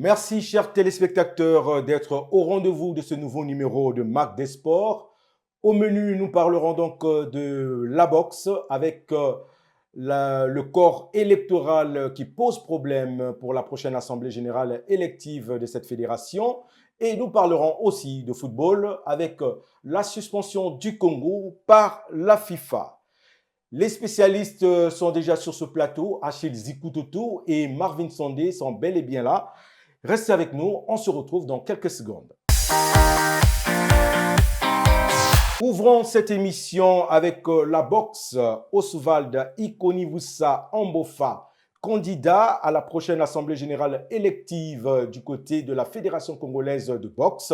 Merci, chers téléspectateurs, d'être au rendez-vous de ce nouveau numéro de Marc des Sports. Au menu, nous parlerons donc de la boxe avec le corps électoral qui pose problème pour la prochaine Assemblée générale élective de cette fédération. Et nous parlerons aussi de football avec la suspension du Congo par la FIFA. Les spécialistes sont déjà sur ce plateau. Achille Zikutoto et Marvin Sondé sont bel et bien là. Restez avec nous, on se retrouve dans quelques secondes. Ouvrons cette émission avec la boxe. Oswald Ikonivusa Ambofa, candidat à la prochaine Assemblée générale élective du côté de la Fédération congolaise de boxe,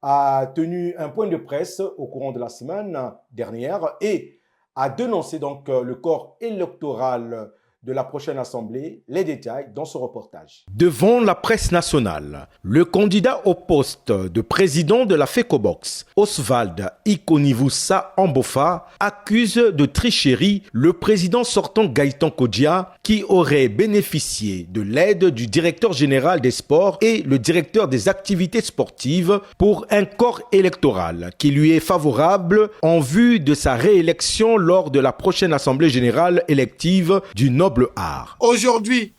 a tenu un point de presse au courant de la semaine dernière et a dénoncé donc le corps électoral de la prochaine Assemblée. Les détails dans ce reportage. Devant la presse nationale, le candidat au poste de président de la FECOBOX, Oswald Ikonivusa Ambofa, accuse de tricherie le président sortant Gaëtan Kodja qui aurait bénéficié de l'aide du directeur général des sports et le directeur des activités sportives pour un corps électoral qui lui est favorable en vue de sa réélection lors de la prochaine Assemblée générale élective du noble art. Aujourd'hui,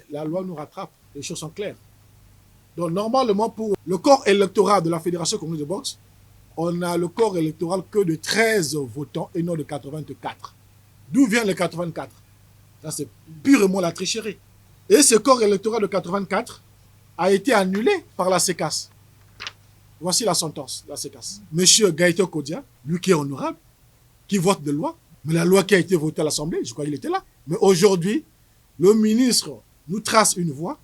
la loi nous rattrape, les choses sont claires. Donc normalement, pour le corps électoral de la Fédération congolaise de boxe, on a le corps électoral que de 13 votants et non de 84. D'où vient les 84? Ça, c'est purement la tricherie. Et ce corps électoral de 84 a été annulé par la CECAS. Voici la sentence, la CECAS. Monsieur Gaëtan Kodja, lui qui est honorable, qui vote de loi, mais la loi qui a été votée à l'Assemblée, je crois qu'il était là. Mais aujourd'hui, le ministre nous trace une voie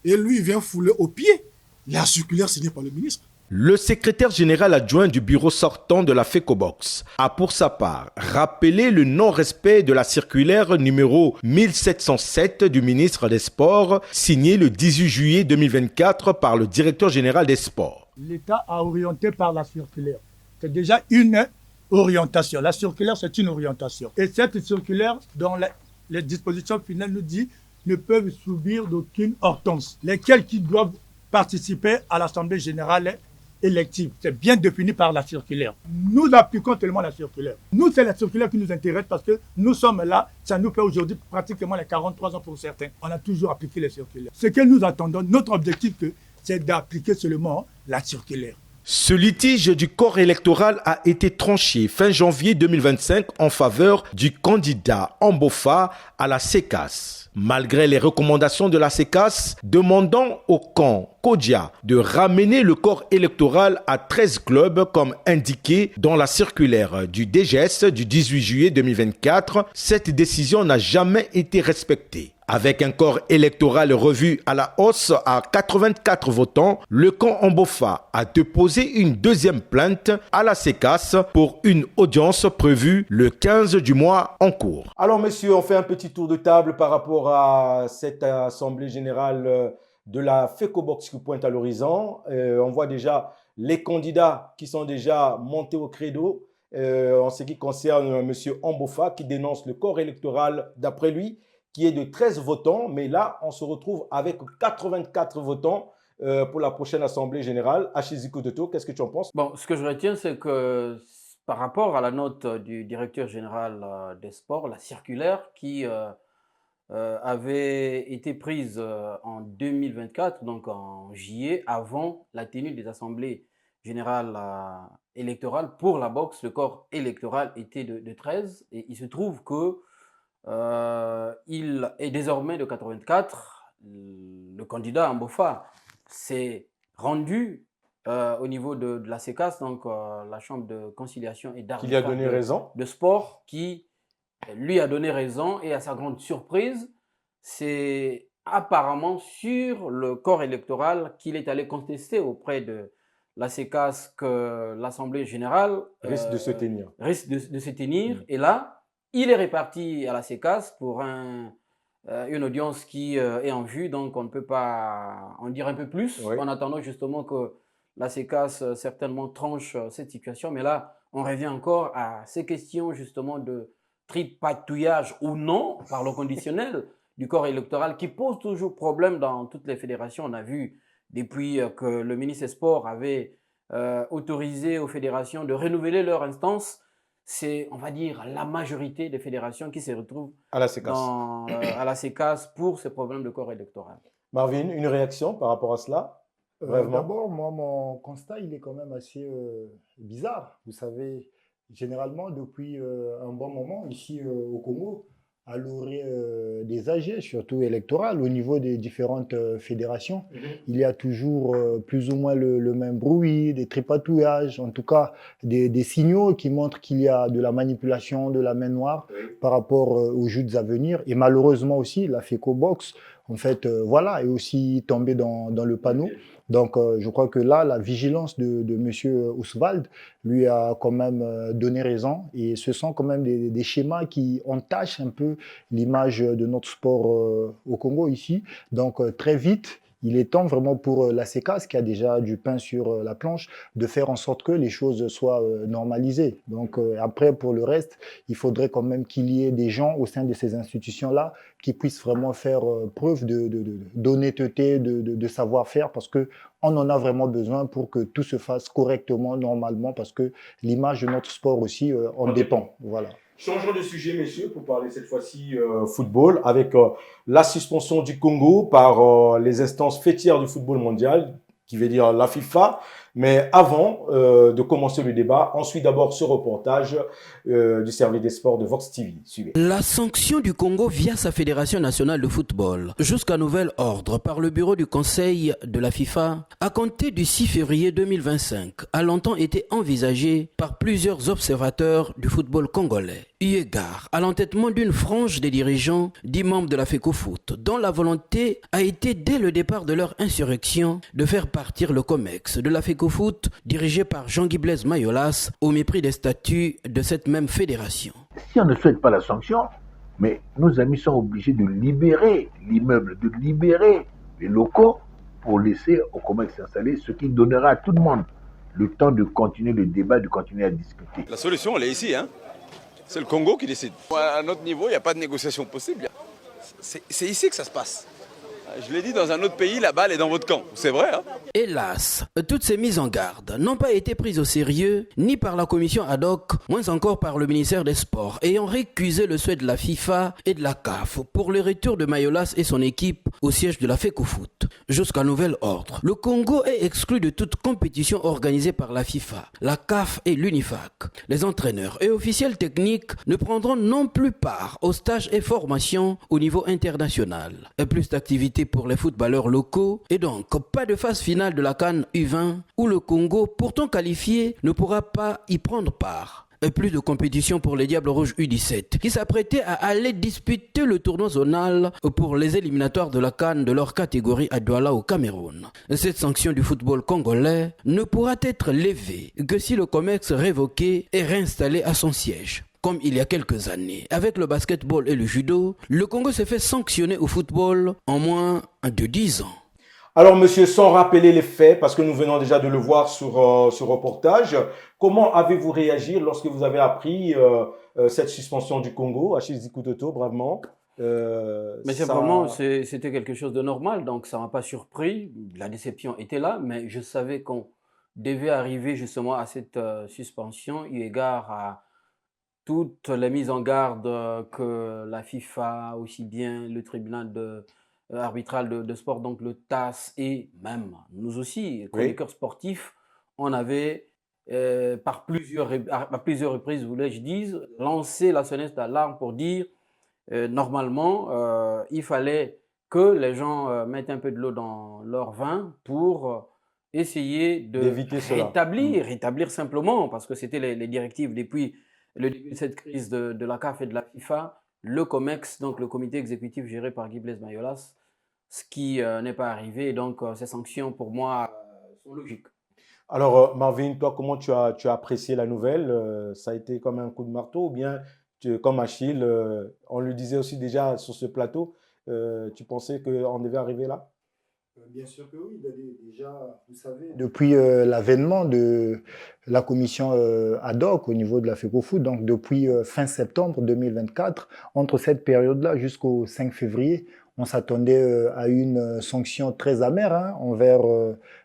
et lui vient fouler au pied la circulaire signée par le ministre. Le secrétaire général adjoint du bureau sortant de la FECOBOX a pour sa part rappelé le non-respect de la circulaire numéro 1707 du ministre des Sports, signée le 18 juillet 2024 par le directeur général des Sports. L'État a orienté par la circulaire. C'est déjà une orientation. La circulaire, c'est une orientation. Et cette circulaire, dans les dispositions finales, nous dit ne peuvent subir d'aucune ordonnance. Lesquels qui doivent participer à l'Assemblée générale élective. C'est bien défini par la circulaire. Nous appliquons tellement la circulaire. Nous, c'est la circulaire qui nous intéresse parce que nous sommes là. Ça nous fait aujourd'hui pratiquement les 43 ans pour certains. On a toujours appliqué les circulaires. Ce que nous attendons, notre objectif, c'est d'appliquer seulement la circulaire. Ce litige du corps électoral a été tranché fin janvier 2025 en faveur du candidat Ambofa à la CECAS. Malgré les recommandations de la CECAS demandant au camp Kodja de ramener le corps électoral à 13 clubs comme indiqué dans la circulaire du DGS du 18 juillet 2024, cette décision n'a jamais été respectée. Avec un corps électoral revu à la hausse à 84 votants, le camp Ambofa a déposé une deuxième plainte à la CECAS pour une audience prévue le 15 du mois en cours. Alors, messieurs, on fait un petit tour de table par rapport à cette Assemblée générale de la FECOBOX qui pointe à l'horizon. On voit déjà les candidats qui sont déjà montés au credo en ce qui concerne M. Ambofa qui dénonce le corps électoral d'après lui, qui est de 13 votants, mais là, on se retrouve avec 84 votants pour la prochaine Assemblée générale. Achille Zikutoto, qu'est-ce que tu en penses? Bon, ce que je retiens, c'est que par rapport à la note du directeur général des sports, la circulaire qui avait été prise en 2024, donc en juillet, avant la tenue des assemblées générales électorales pour la boxe, le corps électoral était de 13, et il se trouve que il est désormais de 84. Le candidat Ambofa s'est rendu au niveau de la CECAS, donc la Chambre de conciliation et Qui lui a donné raison. de sport, qui lui a donné raison, et à sa grande surprise, c'est apparemment sur le corps électoral qu'il est allé contester auprès de la CECAS que l'Assemblée générale Risque de se tenir. de se tenir. Et là, il est réparti à la CECAS pour une audience qui est en vue, donc on ne peut pas en dire un peu plus, Oui. en attendant justement que la CECAS certainement tranche cette situation. Mais là, on revient encore à ces questions justement de tripatouillage ou non par le conditionnel du corps électoral qui pose toujours problème dans toutes les fédérations. On a vu depuis que le ministre des Sports avait autorisé aux fédérations de renouveler leur instance, c'est, on va dire, la majorité des fédérations qui se retrouvent À la séquence. à la CECAS pour ces problèmes de corps électoral. Marvin, une réaction par rapport à cela? Brièvement. D'abord, moi, mon constat, il est quand même assez bizarre. Vous savez, généralement, depuis un bon moment, ici au Congo, à l'orée des AG, surtout électorales, au niveau des différentes fédérations, il y a toujours plus ou moins le même bruit, des tripatouillages, en tout cas des signaux qui montrent qu'il y a de la manipulation, de la main noire par rapport aux joutes à venir. Et malheureusement aussi, la FECOBOX, en fait, voilà, est aussi tombée dans le panneau. Donc, je crois que là, la vigilance de M. Oswald lui a quand même donné raison. Et ce sont quand même des schémas qui entachent un peu l'image de notre sport au Congo ici. Donc, très vite, il est temps vraiment pour la CECAS, qui a déjà du pain sur la planche, de faire en sorte que les choses soient normalisées. Donc, après, pour le reste, il faudrait quand même qu'il y ait des gens au sein de ces institutions-là qui puissent vraiment faire preuve d'honnêteté, de savoir-faire, parce que on en a vraiment besoin pour que tout se fasse correctement, normalement, parce que l'image de notre sport aussi en dépend. Voilà. Changeons de sujet, messieurs, pour parler cette fois-ci football, avec la suspension du Congo par les instances fêtières du football mondial, qui veut dire la FIFA. Mais avant de commencer le débat, on suit d'abord ce reportage du service des sports de Vox TV. Suivez. La sanction du Congo via sa Fédération nationale de football, jusqu'à nouvel ordre par le bureau du Conseil de la FIFA, à compter du 6 février 2025, a longtemps été envisagée par plusieurs observateurs du football congolais. Eu égard à l'entêtement d'une frange des dirigeants, dits membres de la FECOFOOT, dont la volonté a été dès le départ de leur insurrection de faire partir le COMEX de la FECOFOOT, dirigé par Jean-Guy Blaise Mayolas, au mépris des statuts de cette même fédération. Si on ne souhaite pas la sanction, mais nos amis sont obligés de libérer l'immeuble, de libérer les locaux pour laisser au COMEX s'installer, ce qui donnera à tout le monde le temps de continuer le débat, de continuer à discuter. La solution, elle est ici, hein. C'est le Congo qui décide. À notre niveau, il n'y a pas de négociation possible. C'est ici que ça se passe. Je l'ai dit, dans un autre pays, la balle est dans votre camp. C'est vrai, hein? Hélas, toutes ces mises en garde n'ont pas été prises au sérieux, ni par la commission ad hoc, moins encore par le ministère des Sports, ayant récusé le souhait de la FIFA et de la CAF pour le retour de Mayolas et son équipe au siège de la FECOFOOT. Jusqu'à nouvel ordre, le Congo est exclu de toute compétition organisée par la FIFA, la CAF et l'UNIFAC. Les entraîneurs et officiels techniques ne prendront non plus part aux stages et formations au niveau international. Et plus d'activités pour les footballeurs locaux et donc pas de phase finale de la CAN U20 où le Congo, pourtant qualifié, ne pourra pas y prendre part. Et plus de compétition pour les Diables Rouges U17 qui s'apprêtaient à aller disputer le tournoi zonal pour les éliminatoires de la CAN de leur catégorie à Douala au Cameroun. Cette sanction du football congolais ne pourra être levée que si le COMEX révoqué est réinstallé à son siège. Comme il y a quelques années, avec le basketball et le judo, le Congo s'est fait sanctionner au football en moins de 10 ans. Alors, monsieur, sans rappeler les faits, parce que nous venons déjà de le voir sur ce reportage, comment avez-vous réagi lorsque vous avez appris cette suspension du Congo? Achille Zikutoto, bravement. Mais simplement, c'était quelque chose de normal, donc ça ne m'a pas surpris. La déception était là, mais je savais qu'on devait arriver justement à cette suspension, eu égard à toutes les mises en garde que la FIFA, aussi bien le tribunal arbitral de sport, donc le TAS, et même nous aussi, chroniqueurs sportifs, on avait à plusieurs reprises, voulais-je dire, lancé la sonnette d'alarme pour dire normalement, il fallait que les gens mettent un peu de l'eau dans leur vin pour essayer de rétablir simplement, parce que c'était les directives depuis le début de cette crise de la CAF et de la FIFA, le COMEX, donc le comité exécutif géré par Guy Blaise Mayolas, ce qui n'est pas arrivé. Donc, ces sanctions, pour moi, sont logiques. Alors, Marvin, toi, comment tu as apprécié la nouvelle? Ça a été comme un coup de marteau ou bien, comme Achille, on le disait aussi déjà sur ce plateau, tu pensais qu'on devait arriver là? Bien sûr que oui. Déjà, vous savez, depuis l'avènement de la commission ad hoc au niveau de la FECOFOOT, donc depuis fin septembre 2024, entre cette période-là jusqu'au 5 février, on s'attendait à une sanction très amère hein, envers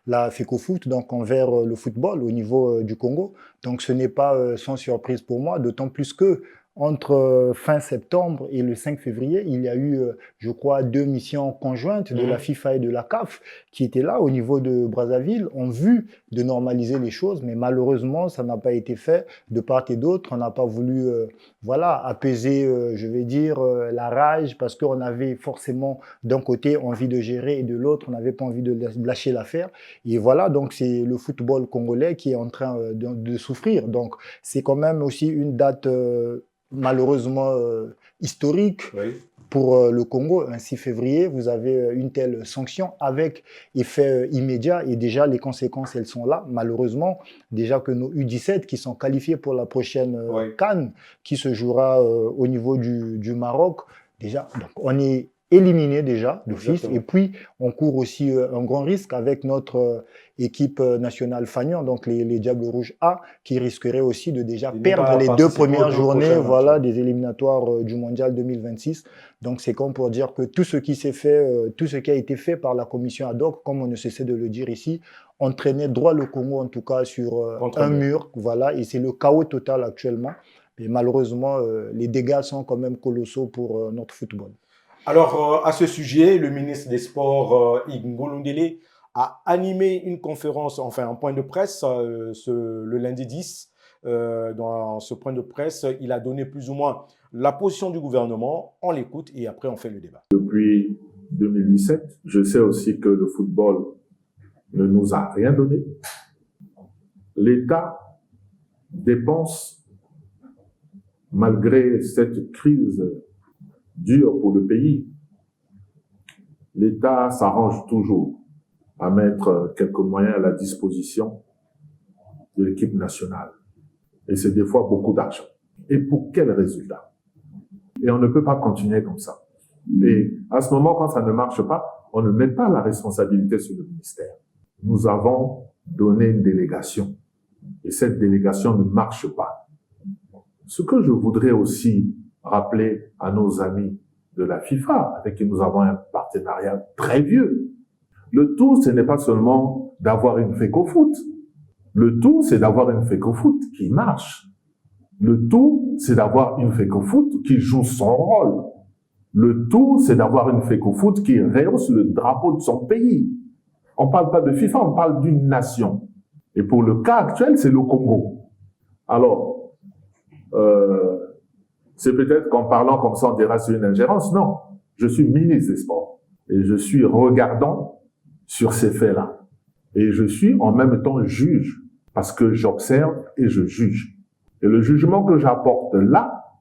la FECOFOOT, donc envers le football au niveau du Congo. Donc ce n'est pas sans surprise pour moi, d'autant plus que entre fin septembre et le 5 février, il y a eu, je crois, 2 missions conjointes de la FIFA et de la CAF qui étaient là au niveau de Brazzaville, ont vu de normaliser les choses, mais malheureusement, ça n'a pas été fait de part et d'autre. On n'a pas voulu voilà, apaiser, je vais dire, la rage parce qu'on avait forcément d'un côté envie de gérer et de l'autre, on n'avait pas envie de lâcher l'affaire. Et voilà, donc c'est le football congolais qui est en train de souffrir. Donc c'est quand même aussi une date malheureusement historique pour le Congo. Un 6 février, vous avez une telle sanction avec effet immédiat et déjà les conséquences, elles sont là. Malheureusement, déjà que nos U17 qui sont qualifiés pour la prochaine CAN qui se jouera au niveau du Maroc, déjà, donc on est éliminé déjà d'office et puis on court aussi un grand risque avec notre équipe nationale Fagnon, donc les Diables Rouges A, qui risqueraient aussi de déjà perdre les 2 premières journées voilà, des éliminatoires du Mondial 2026. Donc c'est comme pour dire que tout ce qui s'est fait, tout ce qui a été fait par la commission ad hoc, comme on ne cessait de le dire ici, entraînait droit le Congo en tout cas sur un mur, voilà, et c'est le chaos total actuellement. Et malheureusement, les dégâts sont quand même colossaux pour notre football. Alors, à ce sujet, le ministre des Sports, Yves Ngolondele, a animé une conférence, enfin un point de presse le lundi 10. Dans ce point de presse, il a donné plus ou moins la position du gouvernement. On l'écoute et après on fait le débat. Depuis 2017, je sais aussi que le football ne nous a rien donné. L'État dépense, malgré cette crise dure pour le pays, l'État s'arrange toujours à mettre quelques moyens à la disposition de l'équipe nationale. Et c'est des fois beaucoup d'argent. Et pour quel résultat? Et on ne peut pas continuer comme ça. Et à ce moment, quand ça ne marche pas, on ne met pas la responsabilité sur le ministère. Nous avons donné une délégation. Et cette délégation ne marche pas. Ce que je voudrais aussi rappeler à nos amis de la FIFA, avec qui nous avons un partenariat très vieux. Le tout, ce n'est pas seulement d'avoir une FECOFOOT. Le tout, c'est d'avoir une FECOFOOT qui marche. Le tout, c'est d'avoir une FECOFOOT qui joue son rôle. Le tout, c'est d'avoir une FECOFOOT qui rehausse le drapeau de son pays. On ne parle pas de FIFA, on parle d'une nation. Et pour le cas actuel, c'est le Congo. Alors, c'est peut-être qu'en parlant comme ça, on dira c'est une ingérence. Non, je suis ministre des Sports et je suis regardant sur ces faits-là. Et je suis en même temps juge parce que j'observe et je juge. Et le jugement que j'apporte là,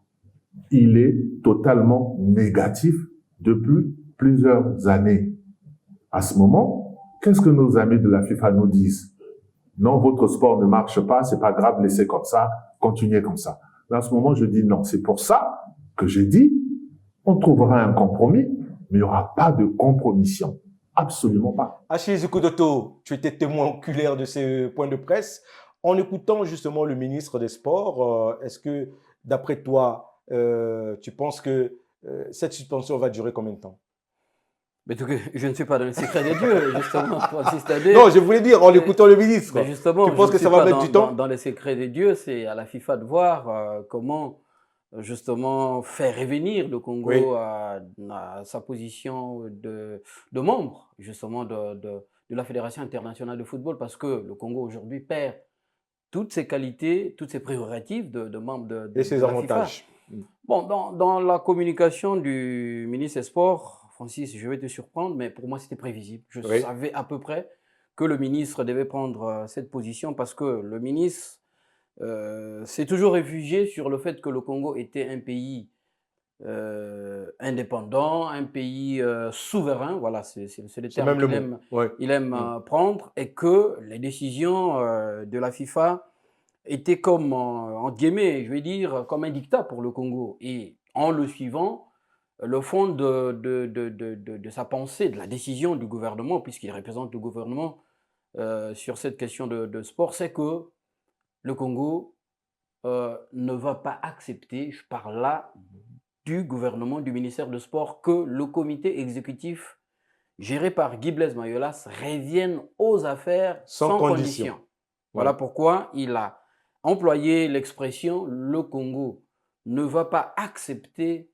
il est totalement négatif depuis plusieurs années. À ce moment, qu'est-ce que nos amis de la FIFA nous disent? Non, votre sport ne marche pas, c'est pas grave, laissez comme ça, continuez comme ça. Mais à ce moment, je dis non. C'est pour ça que j'ai dit, on trouvera un compromis, mais il n'y aura pas de compromission. Absolument pas. Achille Zikodoto, tu étais témoin oculaire de ces points de presse. En écoutant justement le ministre des Sports, est-ce que, d'après toi, tu penses que cette suspension va durer combien de temps? Mais tout, je ne suis pas dans le secret des dieux, justement, Francis Tadé. Non, je voulais dire, en écoutant le ministre. Mais justement, tu penses que ça va mettre du temps? Dans les secrets des dieux, c'est à la FIFA de voir comment, justement, faire revenir le Congo à sa position de membre, justement, de la Fédération internationale de football, parce que le Congo, aujourd'hui, perd toutes ses qualités, toutes ses prérogatives de membre de et ses la avantages. FIFA. Bon, dans la communication du ministre des Sports, Francis, je vais te surprendre, mais pour moi, c'était prévisible. Je savais à peu près que le ministre devait prendre cette position parce que le ministre s'est toujours réfugié sur le fait que le Congo était un pays indépendant, un pays souverain, voilà, c'est le terme qu'il aime prendre, et que les décisions de la FIFA étaient comme, entre guillemets, je vais dire, comme un dictat pour le Congo. Et en le suivant, le fond de sa pensée, de la décision du gouvernement, puisqu'il représente le gouvernement sur cette question de sport, c'est que le Congo ne va pas accepter, je parle là du gouvernement, du ministère de Sport, que le comité exécutif géré par Guy Blaise Mayolas revienne aux affaires sans condition. Voilà pourquoi il a employé l'expression « le Congo ne va pas accepter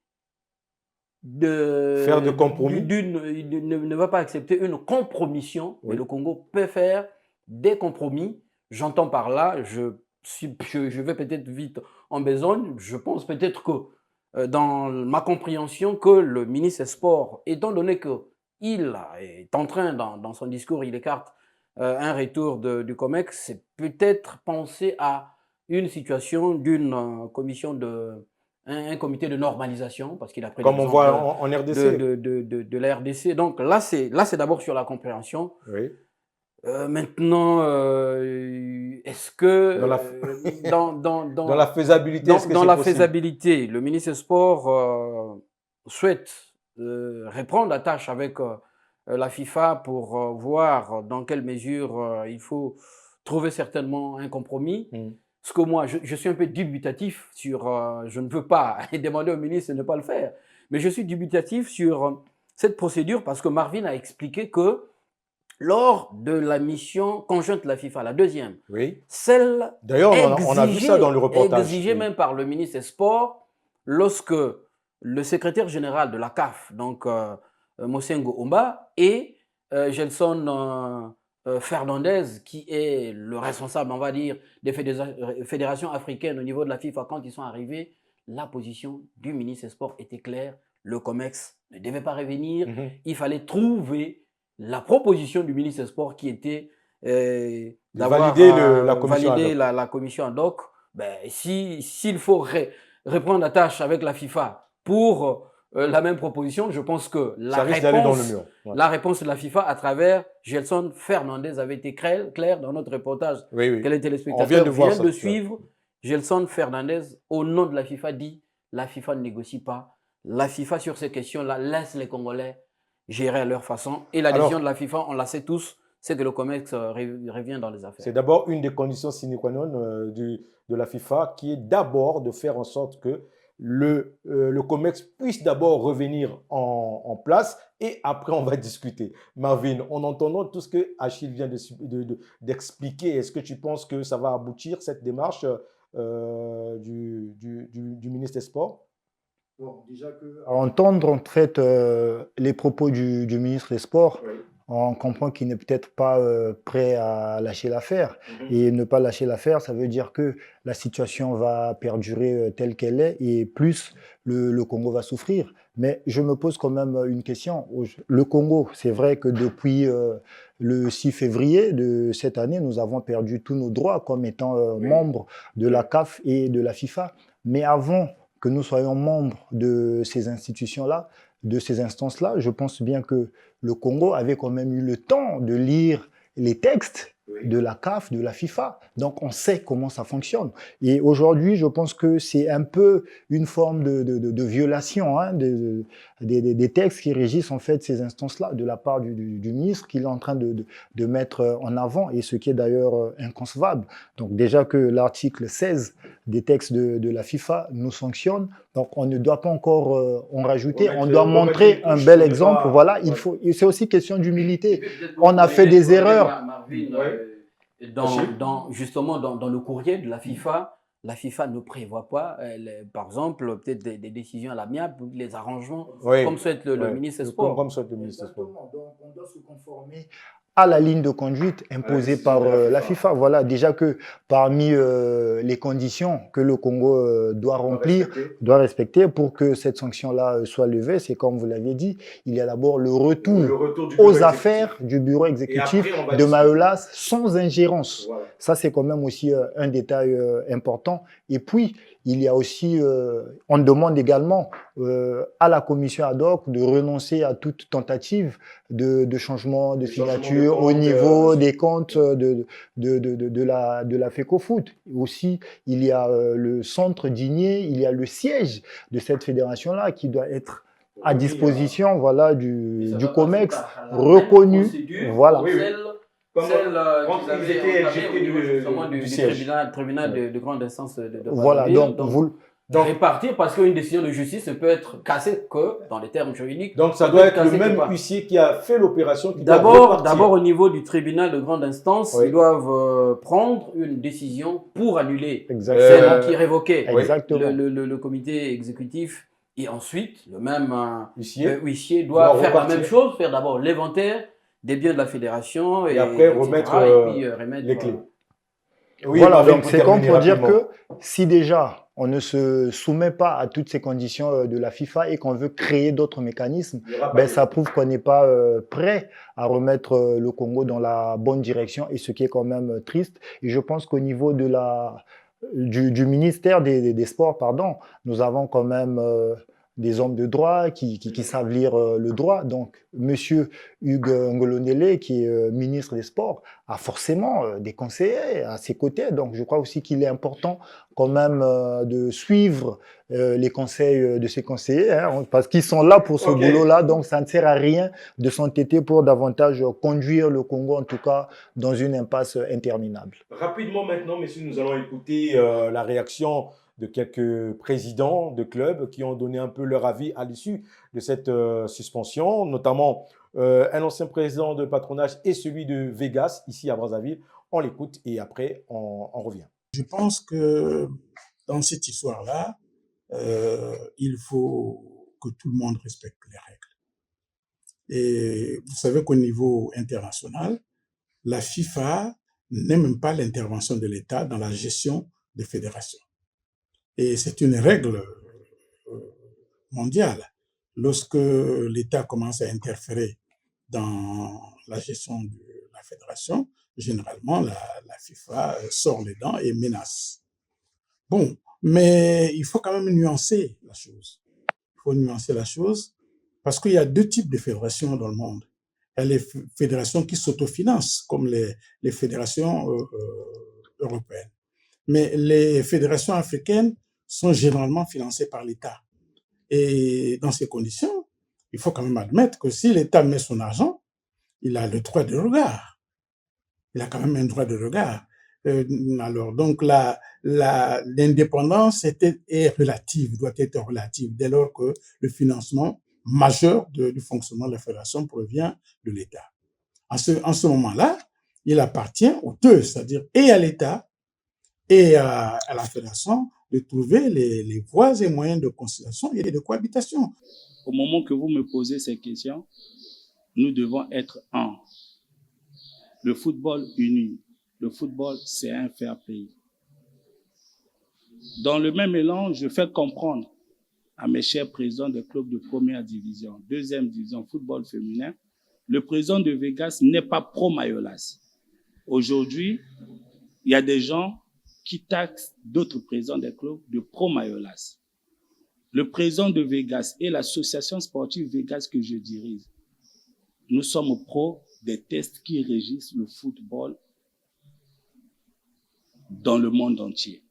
de faire de compromis, ne va pas accepter une compromission, mais le Congo peut faire des compromis. J'entends par là, je vais peut-être vite en besogne, je pense peut-être que dans ma compréhension que le ministre des Sports, étant donné qu'il est en train, dans son discours, il écarte un retour du COMEX, c'est peut-être penser à une situation d'une commission un comité de normalisation, parce qu'il a pris comme on voit en RDC. De la RDC. Donc là, c'est d'abord sur la compréhension. Oui. Maintenant, est-ce que dans la faisabilité, faisabilité, le ministre des Sports souhaite reprendre la tâche avec la FIFA pour voir dans quelle mesure il faut trouver certainement un compromis. Parce que moi, je suis un peu dubitatif sur... je ne veux pas demander au ministre de ne pas le faire, mais je suis dubitatif sur cette procédure parce que Marvin a expliqué que lors de la mission conjointe de la FIFA, la deuxième, celle d'ailleurs, on a vu ça dans le reportage. Exigée même par le ministre des Sports, lorsque le secrétaire général de la CAF, donc Mosengo Omba, et Gelson Fernandez, qui est le responsable, on va dire, des fédérations africaines au niveau de la FIFA, quand ils sont arrivés, la position du ministre des Sports était claire. Le COMEX ne devait pas revenir. Il fallait trouver la proposition du ministre des Sports qui était d'avoir validé la commission ad hoc. Ben, s'il faut reprendre la tâche avec la FIFA pour la même proposition, je pense que la réponse de la FIFA à travers Gelson Fernandez avait été claire dans notre reportage. Que les téléspectateurs viennent de suivre. Gelson Fernandez, au nom de la FIFA, dit la FIFA ne négocie pas. La FIFA, sur ces questions-là, laisse les Congolais gérer à leur façon. Et la décision de la FIFA, on la sait tous, c'est que le COMEX revient dans les affaires. C'est d'abord une des conditions sine qua non de la FIFA, qui est d'abord de faire en sorte que le COMEX puisse d'abord revenir en place et après on va discuter. Marvin, en entendant tout ce que Achille vient d'expliquer, est-ce que tu penses que ça va aboutir, cette démarche du ministre des Sports? Bon, déjà à entendre en fait les propos du ministre des Sports, on comprend qu'il n'est peut-être pas prêt à lâcher l'affaire. Et ne pas lâcher l'affaire, ça veut dire que la situation va perdurer telle qu'elle est et plus le Congo va souffrir. Mais je me pose quand même une question. Le Congo, c'est vrai que depuis le 6 février de cette année, nous avons perdu tous nos droits comme étant membres de la CAF et de la FIFA. Mais avant que nous soyons membres de ces institutions-là, de ces instances-là, je pense bien que le Congo avait quand même eu le temps de lire les textes de la CAF, de la FIFA. Donc, on sait comment ça fonctionne. Et aujourd'hui, je pense que c'est un peu une forme de violation des textes qui régissent en fait ces instances-là de la part du ministre qu'il est en train de mettre en avant et ce qui est d'ailleurs inconcevable. Donc, déjà que l'article 16 des textes de la FIFA nous sanctionne, donc on ne doit pas encore en rajouter, on doit montrer un bel exemple. Voilà, c'est aussi question d'humilité. On a fait des erreurs. Justement, dans le courrier de la FIFA ne prévoit pas, par exemple, peut-être des décisions à l'amiable, les arrangements, comme souhaite le ministre des Sports. Comme souhaite le ministre des Sports. Donc, on doit se conformer à la ligne de conduite imposée par la FIFA. Voilà, déjà que parmi les conditions que le Congo doit remplir, doit respecter pour que cette sanction-là soit levée, c'est comme vous l'aviez dit, il y a d'abord le retour aux affaires du bureau exécutif de Mayolas sans ingérence. Voilà. Ça, c'est quand même aussi un détail important. Et puis, il y a aussi, on demande également à la commission ad hoc de renoncer à toute tentative de changement de signature au niveau des comptes de la FECOFOOT. Aussi, il y a le centre Digné, il y a le siège de cette fédération-là qui doit être à disposition voilà, du COMEX, la reconnu. même procédure Voilà. Oui, oui. Celle Quand qu'ils ils avaient étaient entamée éjectés au niveau justement du du siège. tribunal Ouais. de grande instance de Voilà, Brazzaville. donc vous... Donc, répartir parce qu'une décision de justice ne peut être cassée que dans les termes juridiques. Donc ça doit être le même huissier qui a fait l'opération qui doit repartir. D'abord au niveau du tribunal de grande instance, Oui. ils doivent prendre une décision pour annuler Exactement. celle qui révoquait Exactement. le comité exécutif. Et ensuite, le même huissier doit faire repartir. la même chose, faire d'abord l'inventaire des biens de la fédération et après etc., remettre et puis remettre les clés. Oui, voilà, Marvin, donc c'est comme pour dire rapidement. que si déjà on ne se soumet pas à toutes ces conditions de la FIFA et qu'on veut créer d'autres mécanismes, ça prouve qu'on n'est pas prêt à remettre le Congo dans la bonne direction, et ce qui est quand même triste. Et je pense qu'au niveau de du ministère des Sports, nous avons quand même des hommes de droit qui savent lire le droit. Donc, Monsieur Hugues Ngolonele, qui est ministre des Sports, a forcément des conseillers à ses côtés. Donc, je crois aussi qu'il est important quand même de suivre les conseils de ses conseillers, hein, parce qu'ils sont là pour ce boulot-là. Donc, ça ne sert à rien de s'entêter pour davantage conduire le Congo, en tout cas, dans une impasse interminable. Rapidement maintenant, messieurs, nous allons écouter la réaction de quelques présidents de clubs qui ont donné un peu leur avis à l'issue de cette suspension, notamment un ancien président de patronage et celui de Vegas, ici à Brazzaville. On l'écoute et après, on revient. Je pense que dans cette histoire-là, il faut que tout le monde respecte les règles. Et vous savez qu'au niveau international, la FIFA n'aime même pas l'intervention de l'État dans la gestion des fédérations. Et c'est une règle mondiale. Lorsque l'État commence à interférer dans la gestion de la fédération, généralement, la FIFA sort les dents et menace. Bon, mais il faut quand même nuancer la chose. Il faut nuancer la chose parce qu'il y a deux types de fédérations dans le monde. Il y a les fédérations qui s'autofinancent, comme les fédérations européennes. Mais les fédérations africaines sont généralement financées par l'État. Et dans ces conditions, il faut quand même admettre que si l'État met son argent, il a le droit de regard. Il a quand même un droit de regard. Alors, donc, l'indépendance est relative, doit être relative, dès lors que le financement majeur du fonctionnement de la fédération provient de l'État. En ce moment-là, il appartient aux deux, c'est-à-dire et à l'État et à la fédération, de trouver les voies et moyens de conciliation et de cohabitation. Au moment que vous me posez ces questions, nous devons être un. Le football uni. Le football, c'est un fair play. Dans le même élan, je fais comprendre à mes chers présidents des clubs de première division, deuxième division, football féminin, le président de Vegas n'est pas pro-Mayolas. Aujourd'hui, il y a des gens qui taxent d'autres présidents des clubs de pro-Mayolas. Le président de Vegas et l'association sportive Vegas que je dirige, nous sommes pro des tests qui régissent le football dans le monde entier.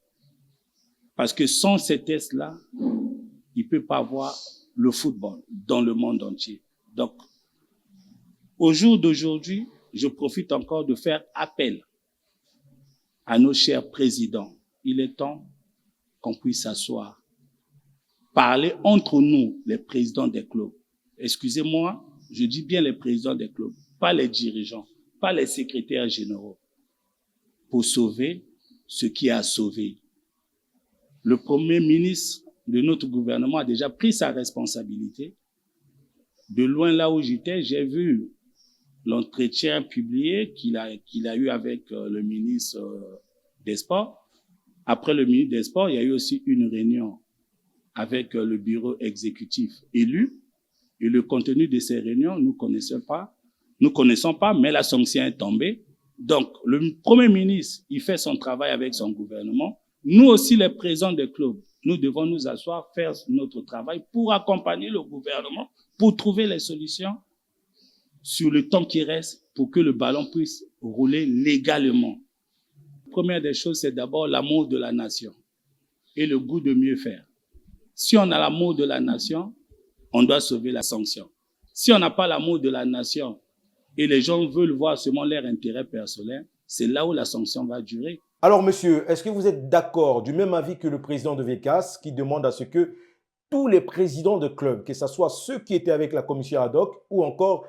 Parce que sans ces tests-là, il ne peut pas avoir le football dans le monde entier. Donc, au jour d'aujourd'hui, je profite encore de faire appel à nos chers présidents. Il est temps qu'on puisse s'asseoir, parler entre nous, les présidents des clubs. Excusez-moi, je dis bien les présidents des clubs, pas les dirigeants, pas les secrétaires généraux, pour sauver ce qui a sauvé. Le premier ministre de notre gouvernement a déjà pris sa responsabilité. De loin là où j'étais, j'ai vu l'entretien publié qu'il a eu avec le ministre des Sports. Après le ministre des Sports, il y a eu aussi une réunion avec le bureau exécutif élu. Et le contenu de ces réunions, nous connaissons pas, mais la sanction est tombée. Donc, le Premier ministre, il fait son travail avec son gouvernement. Nous aussi, les présidents des clubs, nous devons nous asseoir, faire notre travail pour accompagner le gouvernement, pour trouver les solutions sur le temps qui reste pour que le ballon puisse rouler légalement. La première des choses, c'est d'abord l'amour de la nation et le goût de mieux faire. Si on a l'amour de la nation, on doit sauver la sanction. Si on n'a pas l'amour de la nation et les gens veulent voir seulement leur intérêt personnel, c'est là où la sanction va durer. Alors, monsieur, est-ce que vous êtes d'accord, du même avis que le président de VECAS, qui demande à ce que tous les présidents de clubs, que ce soit ceux qui étaient avec la commission ad hoc ou encore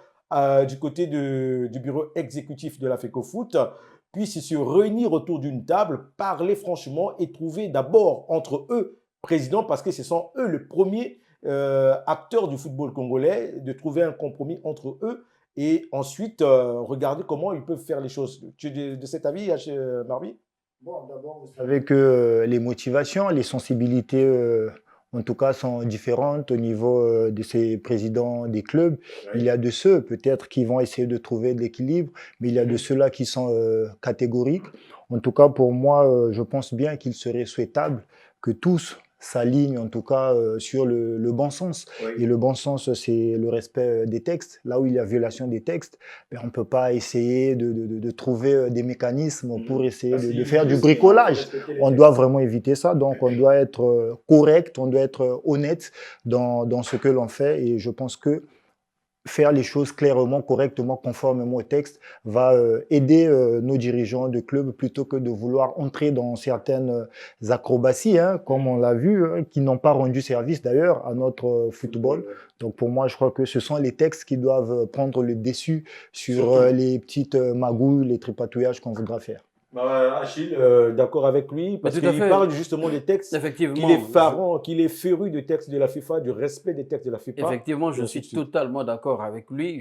du côté du bureau exécutif de la FECOFOOT, puissent se réunir autour d'une table, parler franchement et trouver d'abord entre eux, présidents, parce que ce sont eux les premiers acteurs du football congolais, de trouver un compromis entre eux et ensuite regarder comment ils peuvent faire les choses. Tu es de cet avis, Marby? Bon, d'abord, vous savez que les motivations, les sensibilités, en tout cas, sont différentes au niveau de ces présidents des clubs. Il y a de ceux, peut-être, qui vont essayer de trouver de l'équilibre, mais il y a de ceux-là qui sont catégoriques. En tout cas, pour moi, je pense bien qu'il serait souhaitable que tous s'alignent, en tout cas, sur le bon sens. Et le bon sens, c'est le respect des textes. Là où il y a violation des textes, ben, on ne peut pas essayer de trouver des mécanismes pour essayer de faire du bricolage. On doit vraiment éviter ça. Donc, on doit être correct, on doit être honnête dans ce que l'on fait. Et je pense que faire les choses clairement, correctement, conformément au texte, va aider nos dirigeants de club plutôt que de vouloir entrer dans certaines acrobaties, hein, comme on l'a vu, hein, qui n'ont pas rendu service d'ailleurs à notre football. Donc pour moi, je crois que ce sont les textes qui doivent prendre le dessus sur les petites magouilles, les tripatouillages qu'on voudra faire. Achille, d'accord avec lui, parce tout à qu'il fait. parle justement des textes, Effectivement, qu'il est féru des textes de la FIFA, du respect des textes de la FIFA. effectivement, je Et suis ainsi de suite. totalement d'accord avec lui.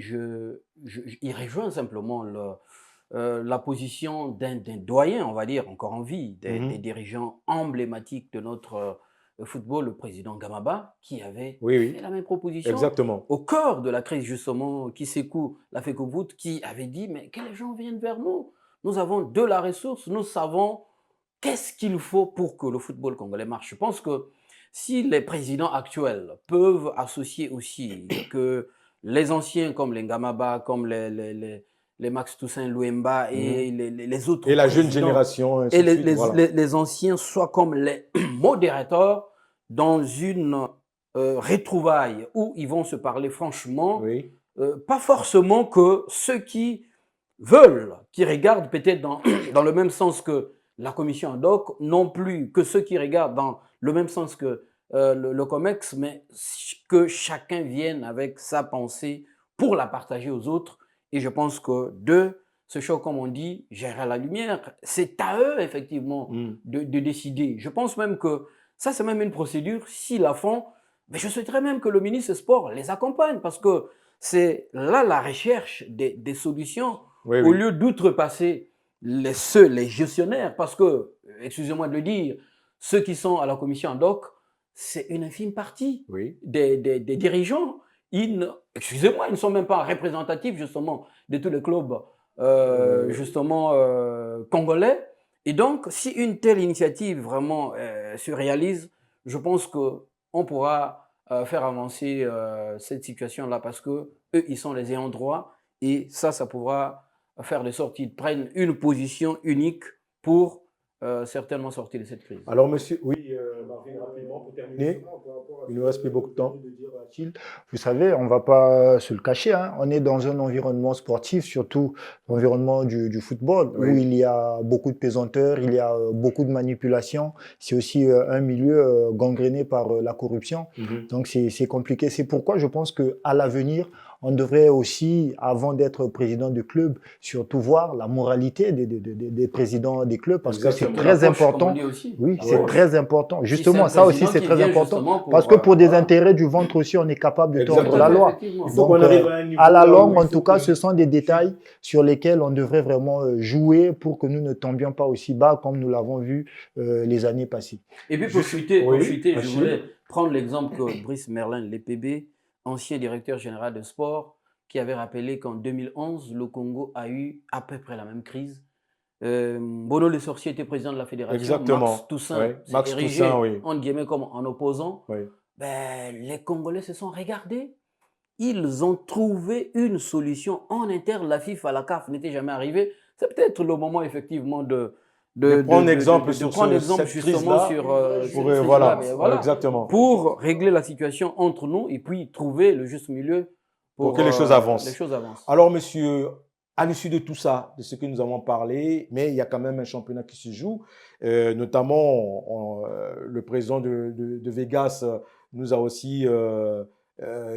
Il rejoint simplement la position d'un doyen, on va dire, encore en vie, des dirigeants emblématiques de notre football, le président Gamaba, qui avait Oui, fait la même proposition exactement. au cœur de la crise, justement, qui secoue la FECOFOOT, qui avait dit, mais que les gens viennent vers nous. Nous avons de la ressource, nous savons qu'est-ce qu'il faut pour que le football congolais marche. Je pense que si les présidents actuels peuvent associer aussi que les anciens comme les Ngamaba, comme les Max Toussaint Louemba et les autres Et la jeune présidents, génération, ainsi et de suite, voilà. les anciens soient comme les modérateurs dans une retrouvaille où ils vont se parler franchement, Oui. pas forcément que ceux qui veulent, qui regardent peut-être dans le même sens que la commission ad hoc, non plus que ceux qui regardent dans le même sens que le COMEX, mais que chacun vienne avec sa pensée pour la partager aux autres. Et je pense que de ce choc, comme on dit, gérer la lumière, c'est à eux, effectivement, de décider. Je pense même que ça, c'est même une procédure. S'ils la font, mais je souhaiterais même que le ministre des Sports les accompagne, parce que c'est là la recherche des solutions, Oui, au oui. lieu d'outrepasser les gestionnaires, parce que, excusez-moi de le dire, ceux qui sont à la commission ad hoc, c'est une infime partie Oui. des dirigeants. Excusez-moi, ils ne sont même pas représentatifs justement de tous les clubs justement congolais. Et donc, si une telle initiative vraiment se réalise, je pense qu'on pourra faire avancer cette situation-là, parce que eux, ils sont les ayants droit, et ça pourra faire de sorte qu'ils prennent une position unique pour certainement sortir de cette crise. Alors, monsieur, oui, Marvin, rapidement pour terminer. Il nous reste plus beaucoup de temps. Vous savez, on ne va pas se le cacher, hein. On est dans un environnement sportif, surtout l'environnement du football, Oui. où il y a beaucoup de pesanteurs, il y a beaucoup de manipulations. C'est aussi un milieu gangréné par la corruption. Donc, c'est compliqué. C'est pourquoi je pense qu'à l'avenir, on devrait aussi, avant d'être président du club, surtout voir la moralité des présidents des clubs, parce que c'est très important. Oui, c'est très important. Justement, ça aussi, c'est très important. Parce que pour des intérêts du ventre aussi, on est capable de tordre la loi. Donc, à la longue, en tout cas, ce sont des détails sur lesquels on devrait vraiment jouer pour que nous ne tombions pas aussi bas comme nous l'avons vu les années passées. Et puis, pour chuter, je voulais prendre l'exemple que Brice Merlin, l'EPB, ancien directeur général de sport, qui avait rappelé qu'en 2011, le Congo a eu à peu près la même crise. Bono Le Sorcier était président de la fédération. Exactement. Max Toussaint s'est érigé, entre guillemets, comme en opposant. Oui. Ben, les Congolais se sont regardés. Ils ont trouvé une solution en interne. La FIFA, la CAF n'était jamais arrivée. C'est peut-être le moment, effectivement, de de prendre exemple sur cette justement crise-là, sur voilà, mais voilà, exactement. pour régler la situation entre nous et puis trouver le juste milieu pour que les choses avancent. Les choses avancent. Alors, monsieur, à l'issue de tout ça, de ce que nous avons parlé, mais il y a quand même un championnat qui se joue, notamment le président de Vegas nous a aussi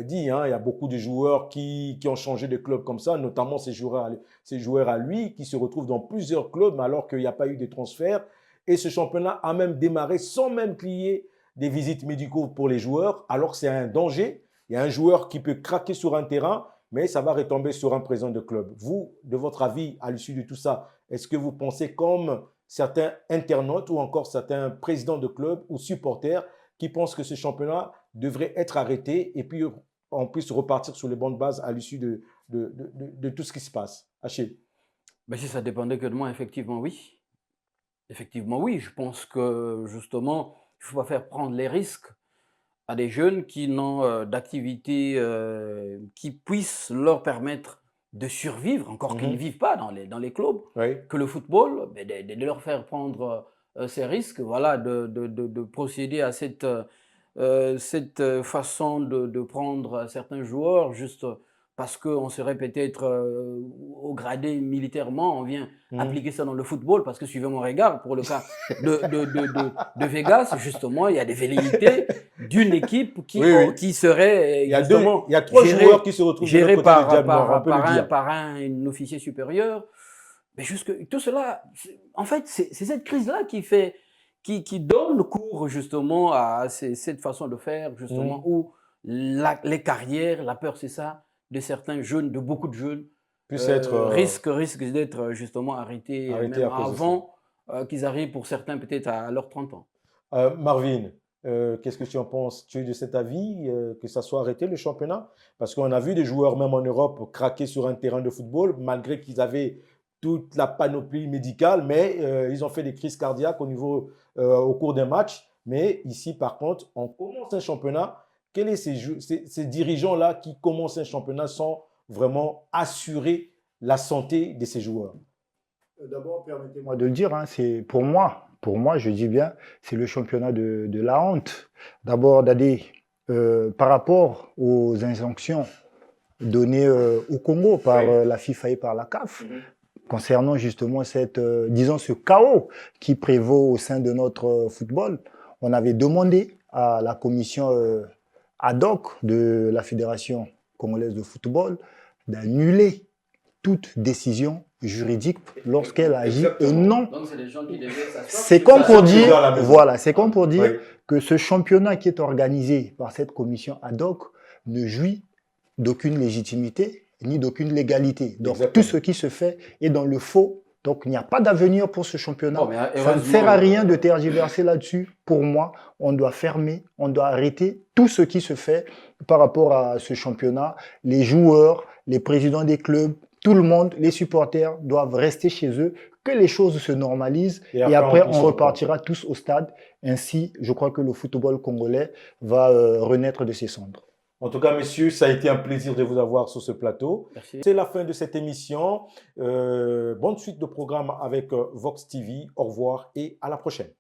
dit, hein, il y a beaucoup de joueurs qui ont changé de club comme ça, notamment ces joueurs à lui qui se retrouvent dans plusieurs clubs alors qu'il n'y a pas eu de transfert. Et ce championnat a même démarré sans même qu'il y ait des visites médicales pour les joueurs, alors que c'est un danger. Il y a un joueur qui peut craquer sur un terrain, mais ça va retomber sur un président de club. Vous, de votre avis, à l'issue de tout ça, est-ce que vous pensez comme certains internautes ou encore certains présidents de club ou supporters qui pensent que ce championnat devrait être arrêté et puis on puisse repartir sur les bonnes bases à l'issue de tout ce qui se passe? Achille. Ben, si ça dépendait que de moi, effectivement, oui. Effectivement, oui. Je pense que, justement, il ne faut pas faire prendre les risques à des jeunes qui n'ont d'activité qui puisse leur permettre de survivre, encore qu'ils ne vivent pas dans les clubs, que le football, de leur faire prendre ces risques, voilà, de procéder à cette façon de prendre certains joueurs juste parce qu'on serait peut-être au gradé militairement, on vient appliquer ça dans le football, parce que suivez mon regard, pour le cas de Vegas, justement, il y a des velléités d'une équipe qui serait justement il y a 3 joueurs qui se retrouvent gérés par un officier supérieur. Mais tout cela, en fait, c'est cette crise-là qui donne cours justement à cette façon de faire, justement, où les carrières, la peur, c'est ça, de certains jeunes, de beaucoup de jeunes, risquent d'être justement arrêtés même avant qu'ils arrivent, pour certains, peut-être à leurs 30 ans. Marvin, qu'est-ce que tu en penses? Tu es de cet avis que ça soit arrêté, le championnat? Parce qu'on a vu des joueurs, même en Europe, craquer sur un terrain de football, malgré qu'ils avaient toute la panoplie médicale, mais ils ont fait des crises cardiaques au cours d'un match. Mais ici, par contre, on commence un championnat. Quels sont ces dirigeants-là qui commencent un championnat sans vraiment assurer la santé de ces joueurs? D'abord, permettez-moi de le dire, hein, c'est pour moi, je dis bien, c'est le championnat de la honte. D'abord, d'aller par rapport aux injonctions données au Congo par la FIFA et par la CAF, concernant justement disons, ce chaos qui prévaut au sein de notre football. On avait demandé à la commission ad hoc de la Fédération congolaise de football d'annuler toute décision juridique lorsqu'elle agit et non. Donc c'est les gens qui devaient s'asseoir. C'est comme pour dire, voilà, c'est comme pour dire que ce championnat qui est organisé par cette commission ad hoc ne jouit d'aucune légitimité ni d'aucune légalité. Donc tout ce qui se fait est dans le faux. Donc il n'y a pas d'avenir pour ce championnat. Ça ne sert à rien de tergiverser là-dessus. Pour moi, on doit fermer, on doit arrêter tout ce qui se fait par rapport à ce championnat. Les joueurs, les présidents des clubs, tout le monde, les supporters doivent rester chez eux, que les choses se normalisent et après on repartira tous au stade. Ainsi, je crois que le football congolais va renaître de ses cendres. En tout cas, messieurs, ça a été un plaisir de vous avoir sur ce plateau. C'est la fin de cette émission. Bonne suite de programme avec Vox TV. Au revoir et à la prochaine.